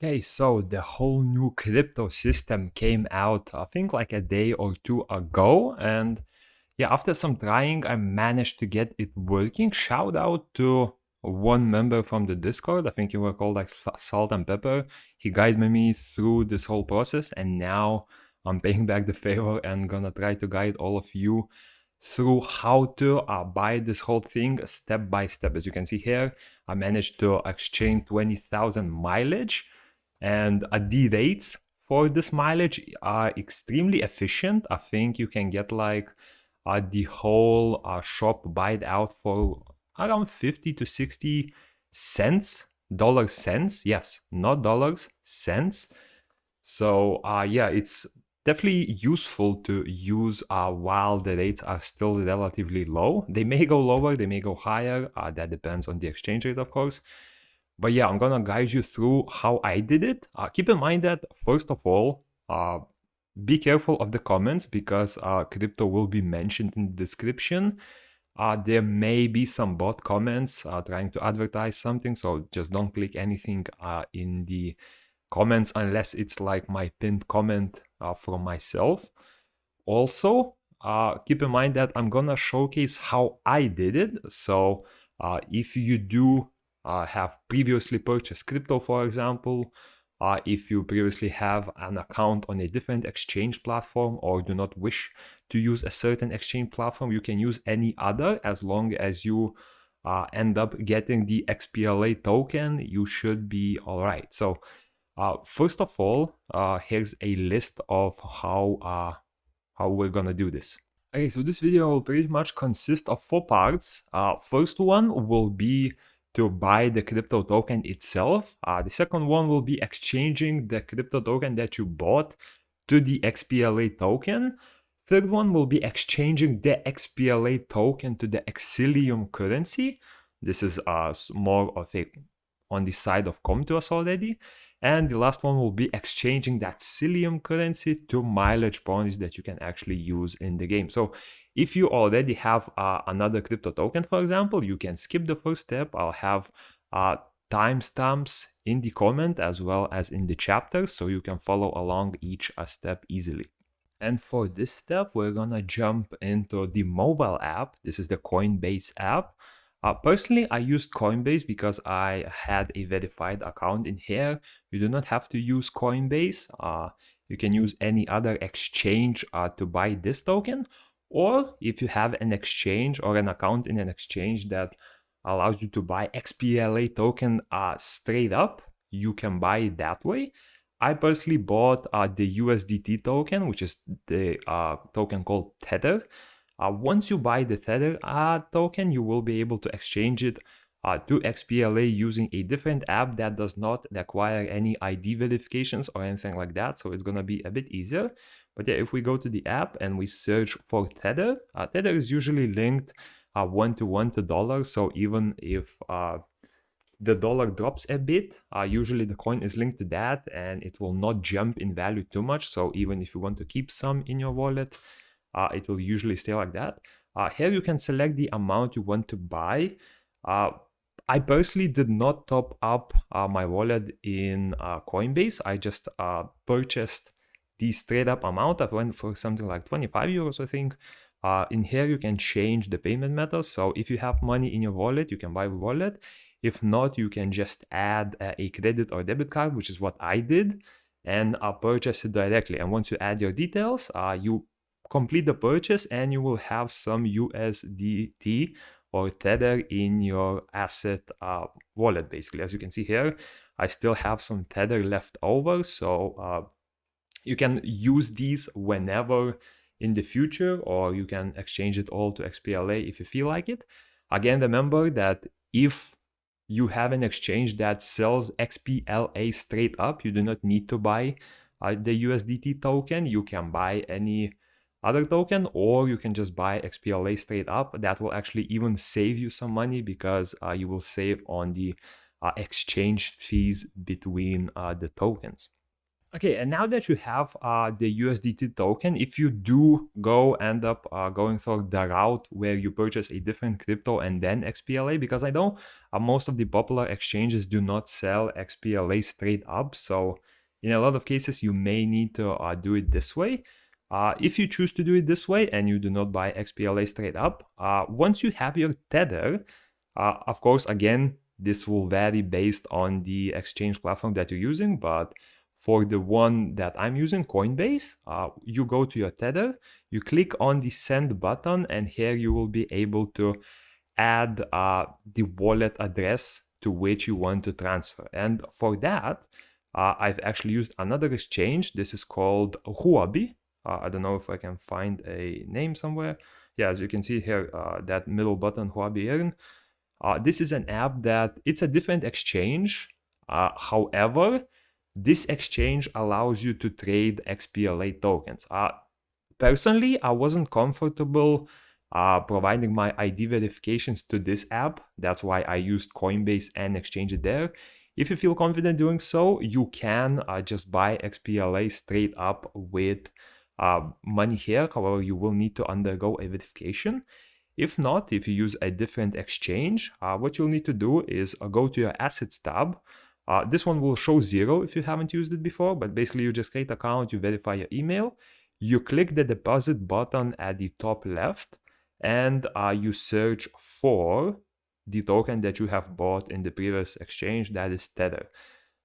Okay, so the whole new crypto system came out, I think like a day or two ago. And yeah, after some trying, I managed to get it working. Shout out to one member from the Discord. I think you were called like Salt and Pepper. He guided me through this whole process. And now I'm paying back the favor and gonna try to guide all of you through how to buy this whole thing step by step. As you can see here, I managed to exchange 20,000 mileage, and the rates for this mileage are extremely efficient. I think you can get like the whole shop buy out for around 50 to 60 cents, dollar cents. Yes, not dollars, cents. So yeah, it's definitely useful to use while the rates are still relatively low. They may go lower, they may go higher. That depends on the exchange rate, of course. But yeah, I'm gonna guide you through how I did it. Keep in mind that first of all, be careful of the comments because crypto will be mentioned in the description. There may be some bot comments trying to advertise something, so just don't click anything in the comments unless it's like my pinned comment from myself. Also, keep in mind that I'm gonna showcase how I did it. So if you do have previously purchased crypto, for example, if you previously have an account on a different exchange platform or do not wish to use a certain exchange platform, you can use any other as long as you end up getting the XPLA token, you should be all right. So first of all, here's a list of how we're gonna do this. Okay, so this video will pretty much consist of 4 parts. First one will be to buy the crypto token itself. The second one will be exchanging the crypto token that you bought to the XPLA token. Third one will be exchanging the XPLA token to the Xlium currency. This is more of a on the side of come to us already. And the last one will be exchanging that Xlium currency to mileage points that you can actually use in the game. So if you already have another crypto token, for example, you can skip the first step. I'll have timestamps in the comment as well as in the chapters, so you can follow along each step easily. And for this step, we're gonna jump into the mobile app. This is the Coinbase app. Personally, I used Coinbase because I had a verified account in here. You do not have to use Coinbase. You can use any other exchange to buy this token. Or if you have an exchange or an account in an exchange that allows you to buy XPLA token straight up, you can buy it that way. I personally bought the USDT token, which is the token called Tether. Once you buy the Tether token, you will be able to exchange it to XPLA using a different app that does not require any ID verifications or anything like that. So it's going to be a bit easier. But yeah, if we go to the app and we search for Tether, Tether is usually linked 1-to-1 to dollar. So even if the dollar drops a bit, usually the coin is linked to that and it will not jump in value too much. So even if you want to keep some in your wallet, it will usually stay like that. Here you can select the amount you want to buy. I personally did not top up my wallet in Coinbase. I just purchased the straight up amount. I went for something like 25 euros, I think. In here you can change the payment method. So if you have money in your wallet, you can buy a wallet. If not, you can just add a credit or debit card, which is what I did, and purchase it directly. And once you add your details, you complete the purchase and you will have some USDT or Tether in your asset wallet, basically. As you can see here, I still have some Tether left over, so you can use these whenever in the future, or you can exchange it all to XPLA if you feel like it. Again, remember that if you have an exchange that sells XPLA straight up, you do not need to buy the USDT token. You can buy any other token, or you can just buy XPLA straight up. That will actually even save you some money because you will save on the exchange fees between the tokens. Okay, and now that you have the USDT token, if you do end up going through the route where you purchase a different crypto and then XPLA, because I know most of the popular exchanges do not sell XPLA straight up. So in a lot of cases, you may need to do it this way. If you choose to do it this way and you do not buy XPLA straight up, once you have your Tether, of course, again, this will vary based on the exchange platform that you're using, but for the one that I'm using, Coinbase, you go to your Tether, you click on the send button, and here you will be able to add the wallet address to which you want to transfer. And for that, I've actually used another exchange. This is called Huobi. I don't know if I can find a name somewhere. Yeah, as you can see here, that middle button, Huobi Earn. This is an app that it's a different exchange. However, this exchange allows you to trade XPLA tokens. Personally, I wasn't comfortable providing my ID verifications to this app. That's why I used Coinbase and exchange it there. If you feel confident doing so, you can just buy XPLA straight up with money here. However, you will need to undergo a verification. If not, if you use a different exchange, what you'll need to do is go to your assets tab. This one will show 0 if you haven't used it before, but basically you just create an account, you verify your email, you click the deposit button at the top left, and you search for the token that you have bought in the previous exchange, that is Tether.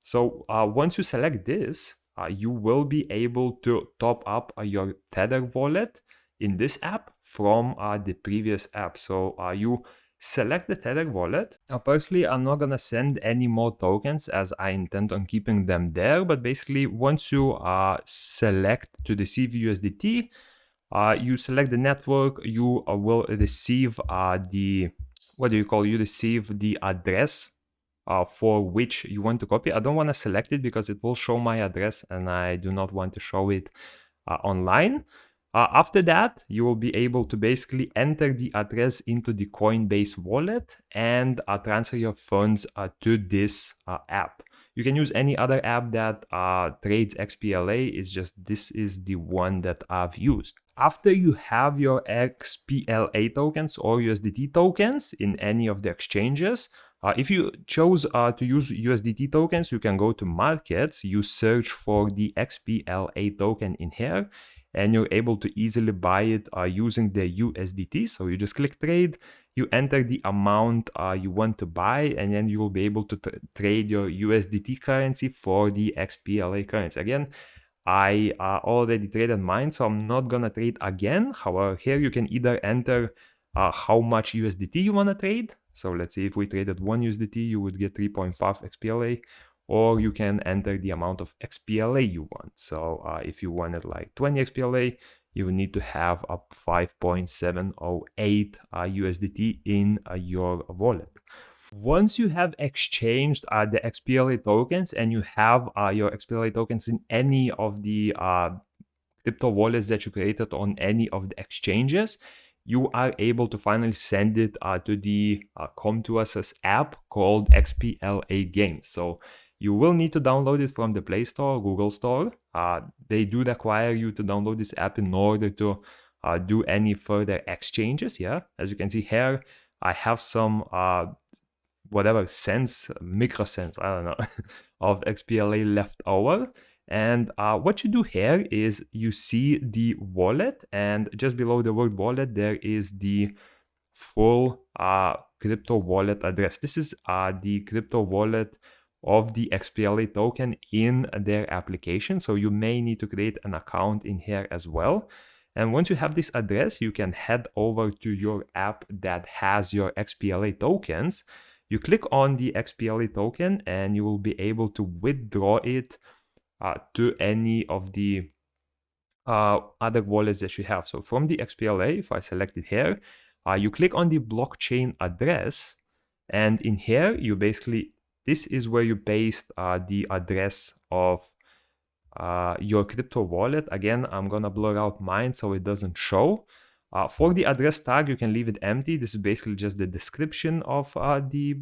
So once you select this, you will be able to top up your Tether wallet in this app from the previous app. So you select the Tether wallet. Now, personally, I'm not gonna send any more tokens as I intend on keeping them there. But basically, once you select to receive USDT, you select the network, you will receive you receive the address for which you want to copy. I don't want to select it because it will show my address and I do not want to show it online. After that, you will be able to basically enter the address into the Coinbase wallet and transfer your funds to this app. You can use any other app that trades XPLA. It's just this is the one that I've used. After you have your XPLA tokens or USDT tokens in any of the exchanges, if you chose to use USDT tokens, you can go to markets, you search for the XPLA token in here, and you're able to easily buy it using the USDT. So you just click trade, you enter the amount you want to buy, and then you will be able to trade your USDT currency for the XPLA currency. Again, I already traded mine, so I'm not gonna trade again. However, here you can either enter how much USDT you wanna trade. So let's say if we traded 1 USDT, you would get 3.5 XPLA, or you can enter the amount of XPLA you want. So if you wanted like 20 XPLA, you would need to have up 5.708 USDT in your wallet. Once you have exchanged the XPLA tokens and you have your XPLA tokens in any of the crypto wallets that you created on any of the exchanges, you are able to finally send it to the Com2Us app called XPLA Games. So you will need to download it from the Play Store, Google Store. They do require you to download this app in order to do any further exchanges. Yeah, as you can see here, I have some microcents, I don't know, of XPLA left over. And what you do here is you see the wallet, and just below the word wallet, there is the full crypto wallet address. This is the crypto wallet of the XPLA token in their application. So you may need to create an account in here as well. And once you have this address, you can head over to your app that has your XPLA tokens. You click on the XPLA token and you will be able to withdraw it to any of the other wallets that you have. So from the XPLA, if I select it here, you click on the blockchain address, and in here you basically, this is where you paste the address of your crypto wallet. Again, I'm gonna blur out mine so it doesn't show. For the address tag, you can leave it empty. This is basically just the description of the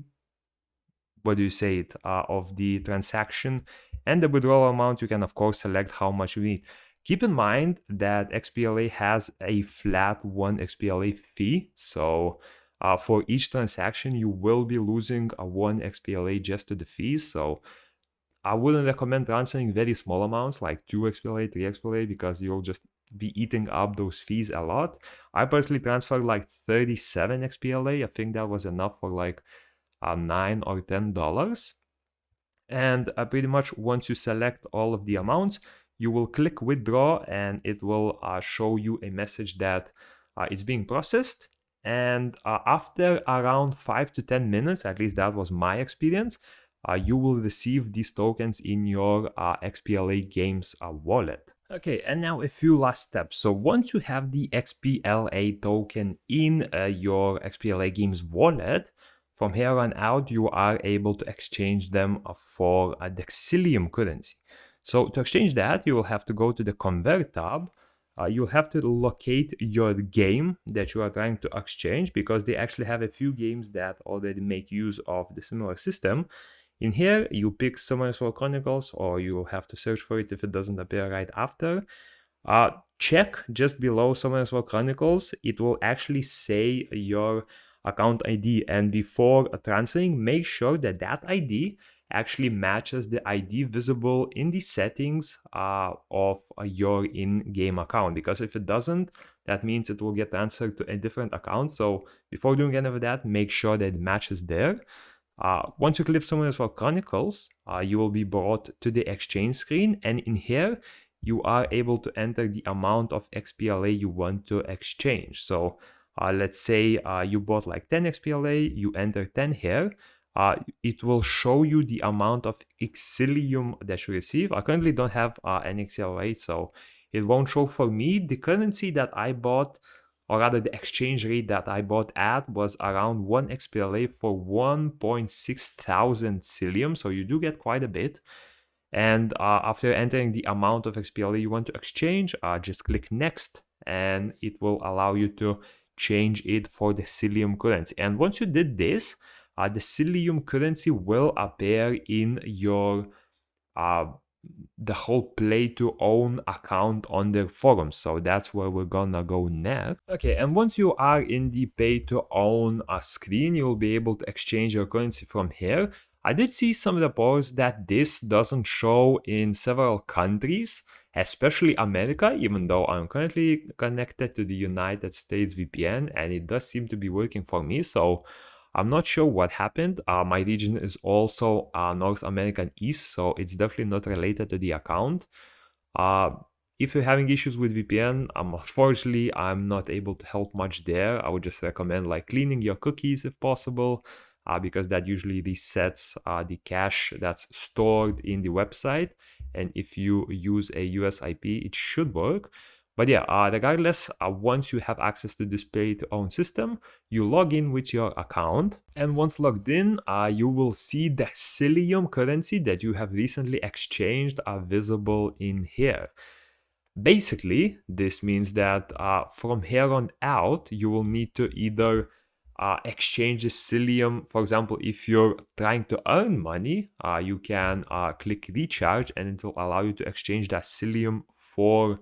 what do you say it, of the transaction. And the withdrawal amount, you can of course select how much you need. Keep in mind that XPLA has a flat 1 XPLA fee, so for each transaction you will be losing a 1 XPLA just to the fees. So I wouldn't recommend transferring very small amounts like 2 XPLA, 3 XPLA, because you'll just be eating up those fees a lot. I personally transferred like 37 XPLA. I think that was enough for like $9 or $10. And pretty much once you select all of the amounts, you will click withdraw and it will show you a message that it's being processed. And after around 5 to 10 minutes, at least that was my experience, you will receive these tokens in your XPLA Games wallet. Okay, and now a few last steps. So once you have the XPLA token in your XPLA Games wallet, from here on out, you are able to exchange them for the Xlium currency. So to exchange that, you will have to go to the Convert tab. You'll have to locate your game that you are trying to exchange, because they actually have a few games that already make use of the similar system. In here, you pick Summoners War Chronicles, or you'll have to search for it if it doesn't appear right after. Check just below Summoners War Chronicles. It will actually say your account ID, and before transferring, make sure that that ID actually matches the ID visible in the settings of your in-game account, because if it doesn't, that means it will get transferred to a different account. So before doing any of that, make sure that it matches there. Once you click Summoners for Chronicles, you will be brought to the exchange screen, and in here you are able to enter the amount of XPLA you want to exchange. So let's say you bought like 10 XPLA, you enter 10 here. It will show you the amount of Xlium that you receive. I currently don't have any XPLA, so it won't show for me. The currency that I bought, or rather the exchange rate that I bought at, was around 1 XPLA for 1.6 thousand Xlium, so you do get quite a bit. And after entering the amount of XPLA you want to exchange, just click next, and it will allow you to change it for the Xlium currency. And once you did this, the Xlium currency will appear in your the whole play to own account on their forums. So that's where we're gonna go next. Okay, and once you are in the pay to own screen, you'll be able to exchange your currency from here. I did see some reports that this doesn't show in several countries, especially America, even though I'm currently connected to the United States VPN and it does seem to be working for me. So I'm not sure what happened. My region is also North American East, so it's definitely not related to the account. If you're having issues with VPN, unfortunately, I'm not able to help much there. I would just recommend like cleaning your cookies if possible, because that usually resets the cache that's stored in the website. And if you use a US IP, it should work. But yeah, regardless, once you have access to this pay to own system, you log in with your account. And once logged in, you will see the Xlium currency that you have recently exchanged visible in here. Basically, this means that from here on out, you will need to either exchange the Xlium. For example, if you're trying to earn money, you can click recharge and it will allow you to exchange that Xlium for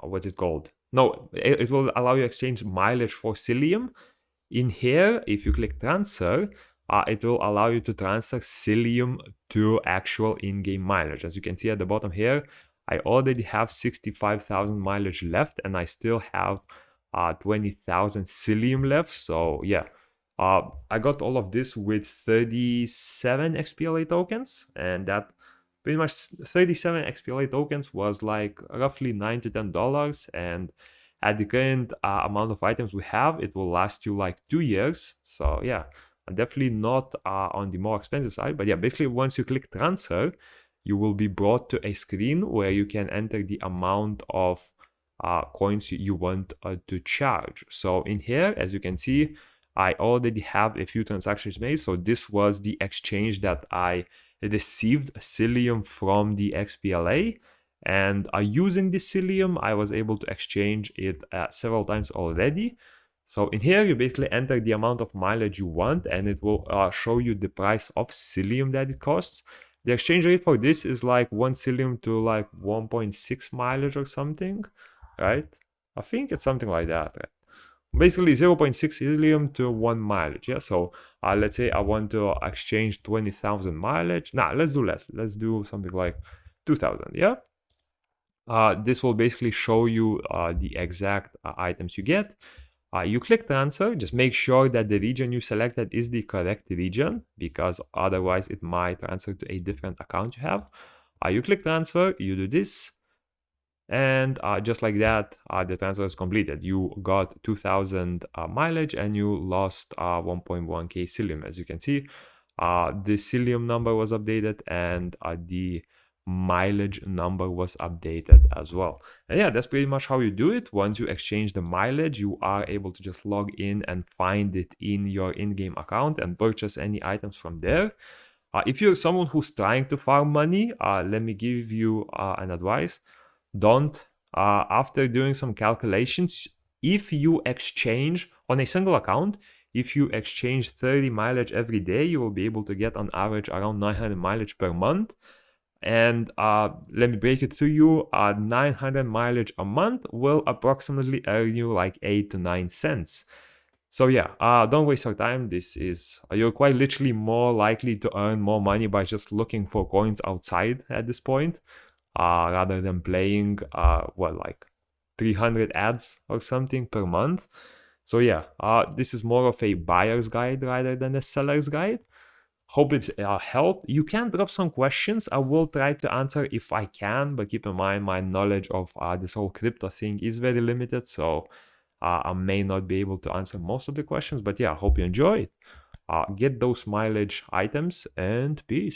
what's it called? No, it will allow you to exchange mileage for Xlium. In here, if you click transfer, it will allow you to transfer Xlium to actual in-game mileage. As you can see at the bottom here, I already have 65,000 mileage left and I still have 20,000 Xlium left. So yeah, I got all of this with 37 XPLA tokens, and that pretty much 37 XPLA tokens was like roughly $9 to $10, and at the current amount of items we have, it will last you like 2 years. So yeah, definitely not on the more expensive side. But yeah, basically once you click transfer, you will be brought to a screen where you can enter the amount of coins you want to charge. So in here, as you can see, I already have a few transactions made. So this was the exchange that I received Xlium from the XPLA, and using the Xlium, I was able to exchange it several times already. So in here, you basically enter the amount of mileage you want, and it will show you the price of Xlium that it costs. The exchange rate for this is like 1 Xlium to like 1.6 mileage or something, right? I think it's something like that, right? Basically 0.6 Xlium to 1 mileage, yeah? So let's say I want to exchange 20,000 mileage. Nah, let's do less. Let's do something like 2,000, yeah? This will basically show you the exact items you get. You click transfer, just make sure that the region you selected is the correct region, because otherwise it might transfer to a different account you have. You click transfer, you do this, and just like that, the transfer is completed. You got 2,000 mileage and you lost 1.1k Xlium. As you can see, the Xlium number was updated and the mileage number was updated as well. And yeah, that's pretty much how you do it. Once you exchange the mileage, you are able to just log in and find it in your in-game account and purchase any items from there. If you're someone who's trying to farm money, let me give you an advice. Don't, after doing some calculations, if you exchange on a single account, if you exchange 30 mileage every day, you will be able to get on average around 900 mileage per month. And let me break it to you, 900 mileage a month will approximately earn you like 8 to 9 cents. So yeah, don't waste your time. This is, you're quite literally more likely to earn more money by just looking for coins outside at this point, rather than playing, like 300 ads or something per month. So yeah, this is more of a buyer's guide rather than a seller's guide. Hope it helped. You can drop some questions. I will try to answer if I can, but keep in mind my knowledge of this whole crypto thing is very limited, so I may not be able to answer most of the questions. But yeah, I hope you enjoyed. Get those mileage items and peace.